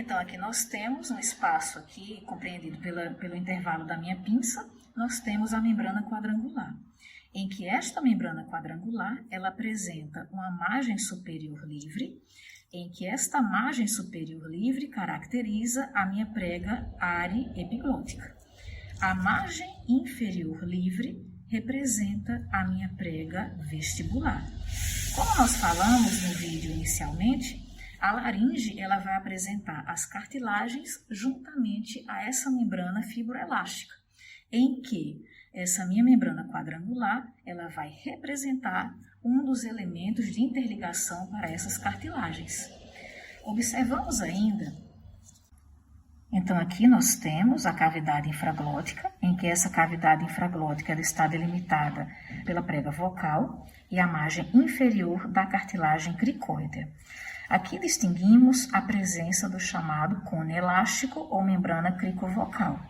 Então, aqui nós temos um espaço aqui, compreendido pelo intervalo da minha pinça, nós temos a membrana quadrangular, em que esta membrana quadrangular, ela apresenta uma margem superior livre, em que esta margem superior livre caracteriza a minha prega ariepiglótica. A margem inferior livre representa a minha prega vestibular. Como nós falamos no vídeo inicialmente, a laringe ela vai apresentar as cartilagens juntamente a essa membrana fibroelástica, em que essa minha membrana quadrangular ela vai representar um dos elementos de interligação para essas cartilagens. Observamos ainda, então aqui nós temos a cavidade infraglótica, em que essa cavidade infraglótica ela está delimitada pela prega vocal e a margem inferior da cartilagem cricóidea. Aqui distinguimos a presença do chamado cone elástico ou membrana cricovocal,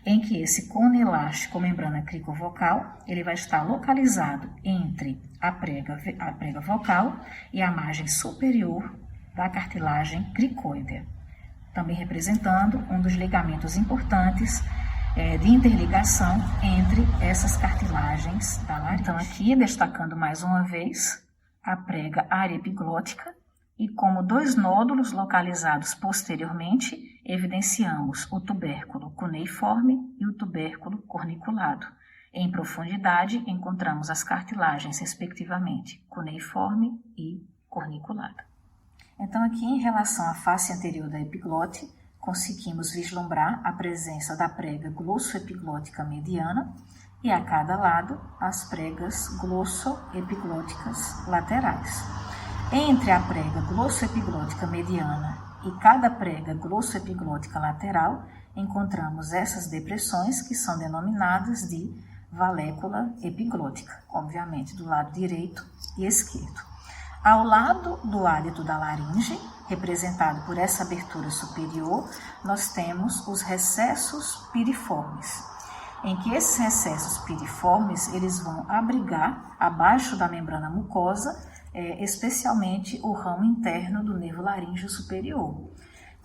em que esse cone elástico ou membrana cricovocal ele vai estar localizado entre a prega vocal e a margem superior da cartilagem cricóidea, também representando um dos ligamentos importantes de interligação entre essas cartilagens da laringe. Então, aqui destacando mais uma vez a prega ariepiglótica, e como dois nódulos localizados posteriormente, evidenciamos o tubérculo cuneiforme e o tubérculo corniculado. Em profundidade, encontramos as cartilagens, respectivamente, cuneiforme e corniculado. Então, aqui em relação à face anterior da epiglote, conseguimos vislumbrar a presença da prega glossoepiglótica mediana e a cada lado as pregas glossoepiglóticas laterais. Entre a prega glossoepiglótica mediana e cada prega glossoepiglótica lateral, encontramos essas depressões que são denominadas de valécula epiglótica, obviamente do lado direito e esquerdo. Ao lado do hálito da laringe, representado por essa abertura superior, nós temos os recessos piriformes, em que esses recessos piriformes eles vão abrigar abaixo da membrana mucosa, especialmente o ramo interno do nervo laríngeo superior.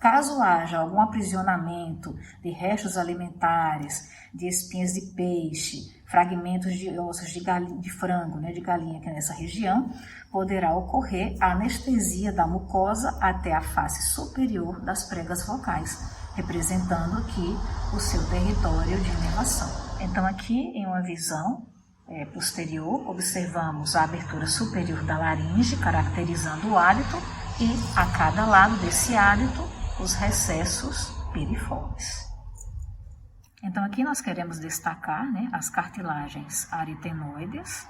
Caso haja algum aprisionamento de restos alimentares, de espinhas de peixe, fragmentos de ossos de frango, de galinha aqui nessa região, poderá ocorrer a anestesia da mucosa até a face superior das pregas vocais, representando aqui o seu território de inervação. Então, aqui em uma visão posterior, observamos a abertura superior da laringe, caracterizando o hálito, e a cada lado desse hálito, os recessos piriformes. Então, aqui nós queremos destacar as cartilagens aritenoides.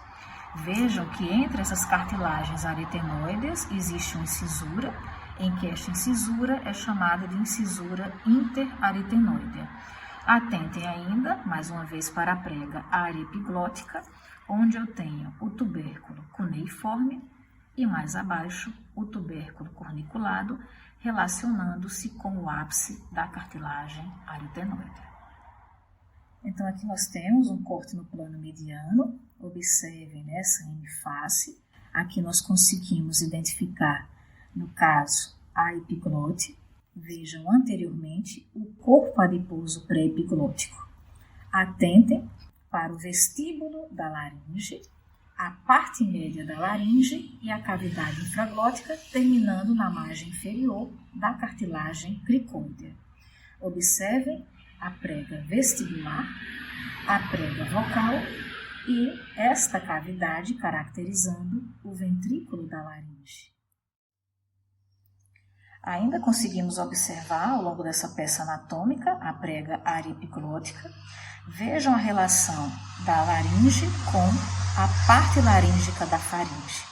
Vejam que entre essas cartilagens aritenoides existe uma incisura, em que esta incisura é chamada de incisura interaritenoidea. Atentem ainda, mais uma vez, para a prega ariepiglótica, onde eu tenho o tubérculo cuneiforme e mais abaixo o tubérculo corniculado, relacionando-se com o ápice da cartilagem aritenoide. Então, aqui nós temos um corte no plano mediano. Observem essa hemiface. Aqui nós conseguimos identificar, no caso, a epiglote. Vejam anteriormente o corpo adiposo pré-epiglótico. Atentem para o vestíbulo da laringe, a parte média da laringe e a cavidade infraglótica, terminando na margem inferior da cartilagem cricóidea. Observem a prega vestibular, a prega vocal e esta cavidade caracterizando o ventrículo da laringe. Ainda conseguimos observar ao longo dessa peça anatômica a prega ariepiglótica. Vejam a relação da laringe com a parte laríngica da faringe.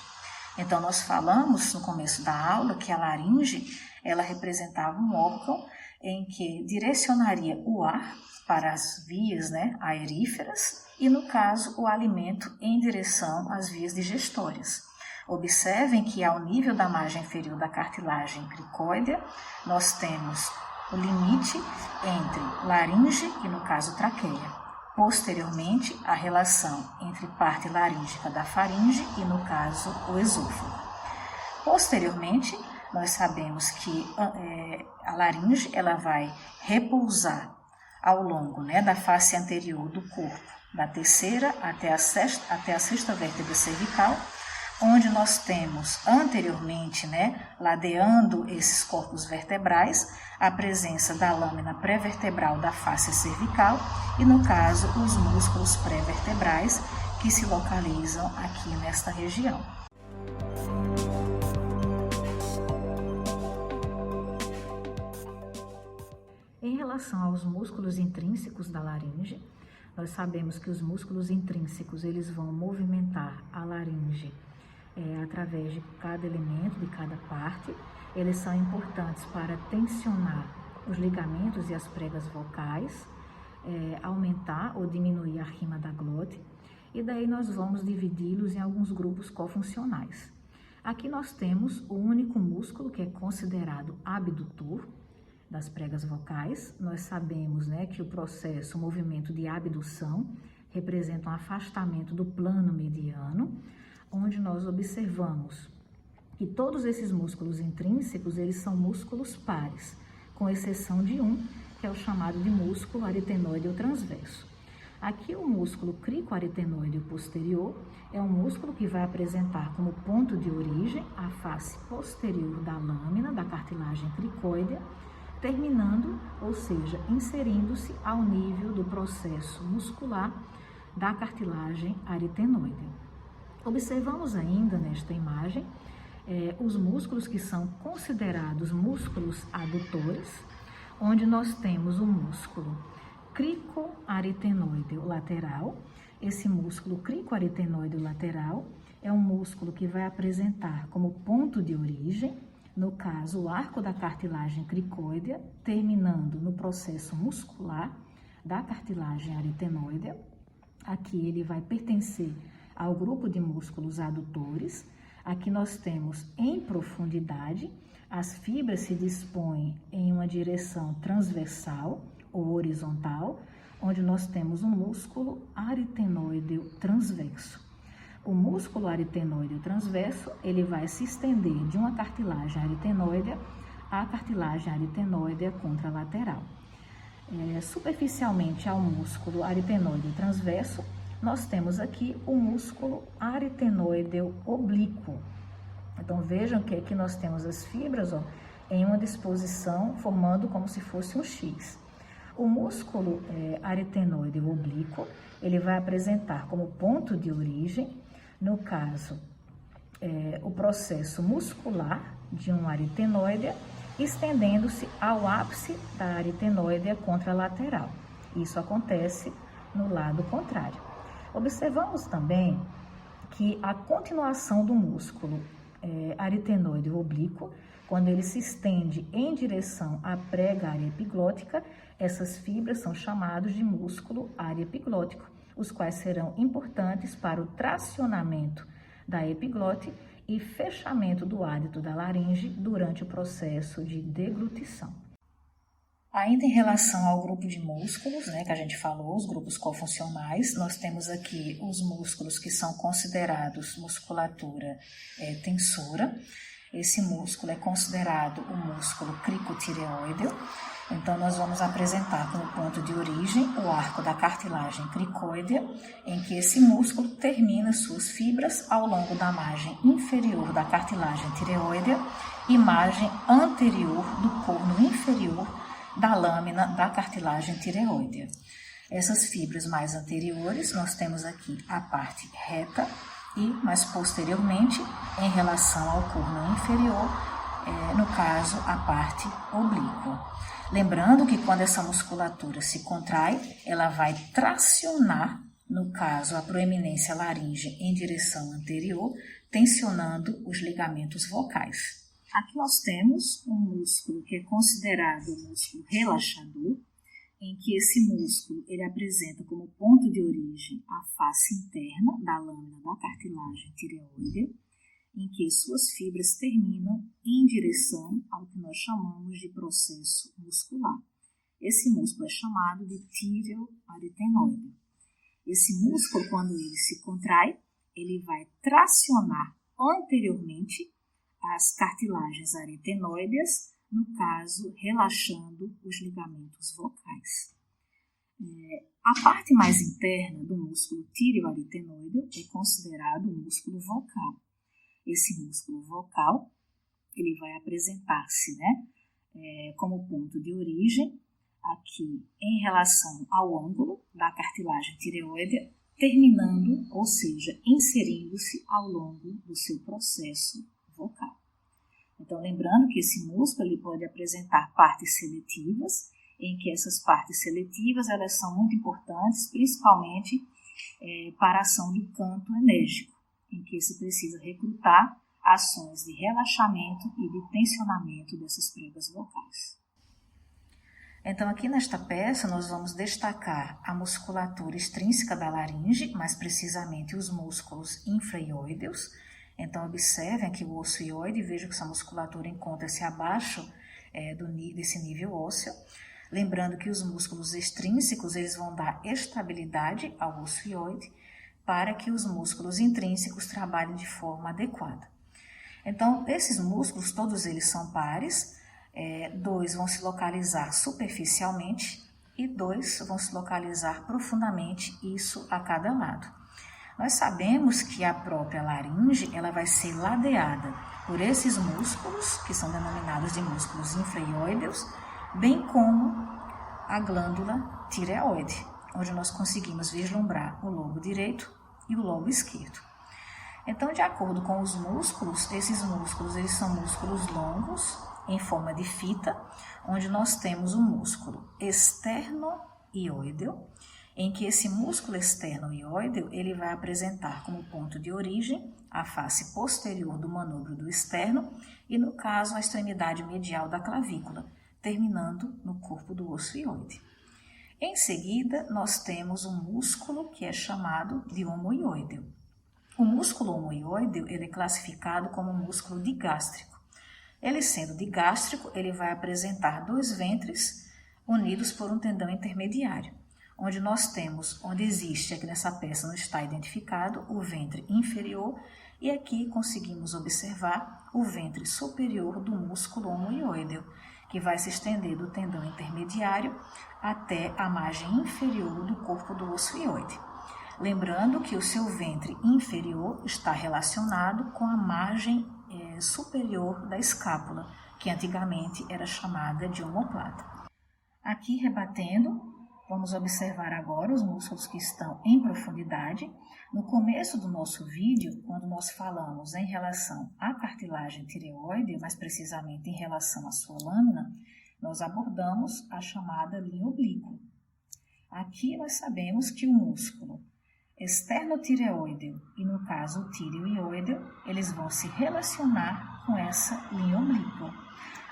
Então, nós falamos no começo da aula que a laringe ela representava um órgão em que direcionaria o ar para as vias aeríferas e, no caso, o alimento em direção às vias digestórias. Observem que ao nível da margem inferior da cartilagem cricóidea, nós temos o limite entre laringe e, no caso, traqueia. Posteriormente, a relação entre parte laríngica da faringe e, no caso, o esôfago. Posteriormente, nós sabemos que a laringe ela vai repousar ao longo, né, da face anterior do corpo, da terceira até a sexta vértebra cervical, onde nós temos anteriormente, né, ladeando esses corpos vertebrais, a presença da lâmina pré-vertebral da face cervical e, no caso, os músculos pré-vertebrais que se localizam aqui nesta região. Em relação aos músculos intrínsecos da laringe, nós sabemos que os músculos intrínsecos eles vão movimentar a laringe através de cada elemento, de cada parte. Eles são importantes para tensionar os ligamentos e as pregas vocais, aumentar ou diminuir a rima da glote, e daí nós vamos dividi-los em alguns grupos cofuncionais. Aqui nós temos o único músculo que é considerado abdutor das pregas vocais. Nós sabemos, né, que o movimento de abdução representa um afastamento do plano mediano, onde nós observamos que todos esses músculos intrínsecos, eles são músculos pares, com exceção de um, que é o chamado de músculo aritenoide transverso. Aqui o músculo cricoaritenoide posterior é um músculo que vai apresentar como ponto de origem a face posterior da lâmina da cartilagem cricoidea, terminando, ou seja, inserindo-se ao nível do processo muscular da cartilagem aritenoide. Observamos ainda nesta imagem os músculos que são considerados músculos adutores, onde nós temos o músculo cricoaritenoide lateral. Esse músculo cricoaritenoide lateral é um músculo que vai apresentar como ponto de origem, no caso, o arco da cartilagem cricoidea, terminando no processo muscular da cartilagem aritenoide. Aqui ele vai pertencer ao grupo de músculos adutores. Aqui nós temos em profundidade, as fibras se dispõem em uma direção transversal ou horizontal, onde nós temos um músculo aritenoide transverso. O músculo aritenoide transverso, ele vai se estender de uma cartilagem aritenoide à cartilagem aritenoide contralateral. Superficialmente ao músculo aritenoide transverso, nós temos aqui o músculo aritenoide oblíquo. Então vejam que aqui nós temos as fibras em uma disposição formando como se fosse um X. O músculo aritenoide oblíquo, ele vai apresentar como ponto de origem, no caso, o processo muscular de um aritenoide, estendendo-se ao ápice da aritenoide contralateral. Isso acontece no lado contrário. Observamos também que a continuação do músculo aritenoide oblíquo, quando ele se estende em direção à prega área epiglótica, essas fibras são chamadas de músculo área epiglótico, os quais serão importantes para o tracionamento da epiglote e fechamento do hálito da laringe durante o processo de deglutição. Ainda em relação ao grupo de músculos, né, que a gente falou, os grupos cofuncionais, nós temos aqui os músculos que são considerados musculatura tensora. Esse músculo é considerado o músculo cricotireoide. Então, nós vamos apresentar como ponto de origem o arco da cartilagem cricoidea, em que esse músculo termina suas fibras ao longo da margem inferior da cartilagem tireoidea e margem anterior do corno inferior da lâmina da cartilagem tireoidea. Essas fibras mais anteriores, nós temos aqui a parte reta e mais posteriormente, em relação ao corno inferior, no caso, a parte oblíqua. Lembrando que quando essa musculatura se contrai, ela vai tracionar, no caso, a proeminência laringe em direção anterior, tensionando os ligamentos vocais. Aqui nós temos um músculo que é considerado um músculo relaxador, em que esse músculo ele apresenta como ponto de origem a face interna da lâmina da cartilagem tireoidea, em que suas fibras terminam em direção ao que nós chamamos de processo muscular. Esse músculo é chamado de tireoaritenoide. Esse músculo, quando ele se contrai, ele vai tracionar anteriormente as cartilagens aretenoideas, no caso, relaxando os ligamentos vocais. A parte mais interna do músculo tireoaritenoide é considerado o músculo vocal. Esse músculo vocal, ele vai apresentar-se, como ponto de origem aqui em relação ao ângulo da cartilagem tireoide, terminando, ou seja, inserindo-se ao longo do seu processo vocal. Então, lembrando que esse músculo ele pode apresentar partes seletivas, em que essas partes seletivas elas são muito importantes, principalmente para a ação do canto enérgico, em que se precisa recrutar ações de relaxamento e de tensionamento dessas pregas vocais. Então, aqui nesta peça, nós vamos destacar a musculatura extrínseca da laringe, mais precisamente os músculos infraioideus. Então, observem aqui o osso ióide, vejam que essa musculatura encontra-se abaixo desse nível ósseo. Lembrando que os músculos extrínsecos eles vão dar estabilidade ao osso ióide para que os músculos intrínsecos trabalhem de forma adequada. Então, esses músculos, todos eles são pares. 2 vão se localizar superficialmente e 2 vão se localizar profundamente, isso a cada lado. Nós sabemos que a própria laringe ela vai ser ladeada por esses músculos, que são denominados de músculos infraioideus, bem como a glândula tireoide, onde nós conseguimos vislumbrar o lobo direito e o lobo esquerdo. Então, de acordo com os músculos, esses músculos eles são músculos longos, em forma de fita, onde nós temos o músculo externo-ióideo, em que esse músculo externo-ióideo ele vai apresentar como ponto de origem a face posterior do manubrio do externo e, no caso, a extremidade medial da clavícula, terminando no corpo do osso ióide. Em seguida, nós temos um músculo que é chamado de homoióideo. O músculo homoióideo ele é classificado como um músculo digástrico. Ele sendo digástrico, ele vai apresentar 2 ventres unidos por um tendão intermediário, onde existe, aqui nessa peça não está identificado, o ventre inferior e aqui conseguimos observar o ventre superior do músculo homoióideo, que vai se estender do tendão intermediário até a margem inferior do corpo do osso ióide. Lembrando que o seu ventre inferior está relacionado com a margem superior da escápula, que antigamente era chamada de omoplata. Aqui rebatendo, vamos observar agora os músculos que estão em profundidade. No começo do nosso vídeo, quando nós falamos em relação à cartilagem tireoide, mais precisamente em relação à sua lâmina, nós abordamos a chamada linha oblíqua. Aqui nós sabemos que o músculo externotireoide e, no caso, o tireoideus, eles vão se relacionar com essa linha oblíqua.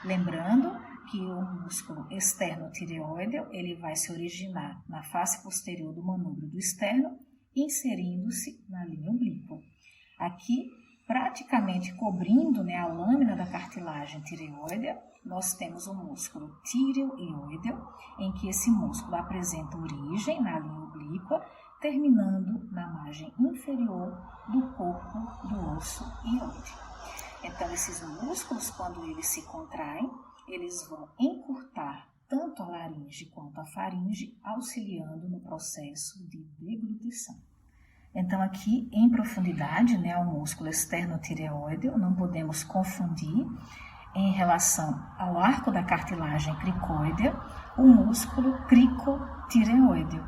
Lembrando que o músculo externotireoide, ele vai se originar na face posterior do manubrio do externo, inserindo-se na linha oblíqua. Aqui, praticamente cobrindo a lâmina da cartilagem tireoide, nós temos o músculo tireoide, em que esse músculo apresenta origem na linha oblíqua, terminando na margem inferior do corpo do osso ióide. Então, esses músculos, quando eles se contraem, eles vão encurtar tanto a laringe quanto a faringe, auxiliando no processo de deglutição. Então, aqui em profundidade, o músculo externotireoide, não podemos confundir em relação ao arco da cartilagem cricoide, o músculo cricotireoide.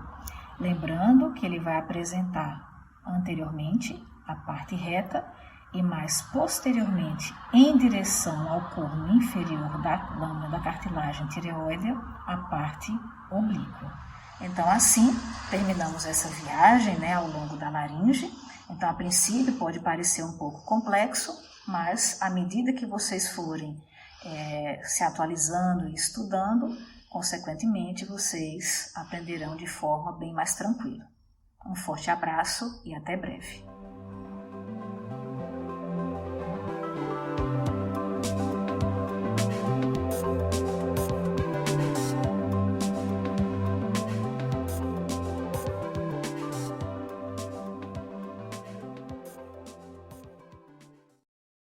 Lembrando que ele vai apresentar anteriormente a parte reta e mais posteriormente em direção ao corno inferior da lâmina da cartilagem tireoide, a parte oblíqua. Então, assim, terminamos essa viagem ao longo da laringe. Então, a princípio pode parecer um pouco complexo, mas à medida que vocês forem se atualizando e estudando, consequentemente, vocês aprenderão de forma bem mais tranquila. Um forte abraço e até breve.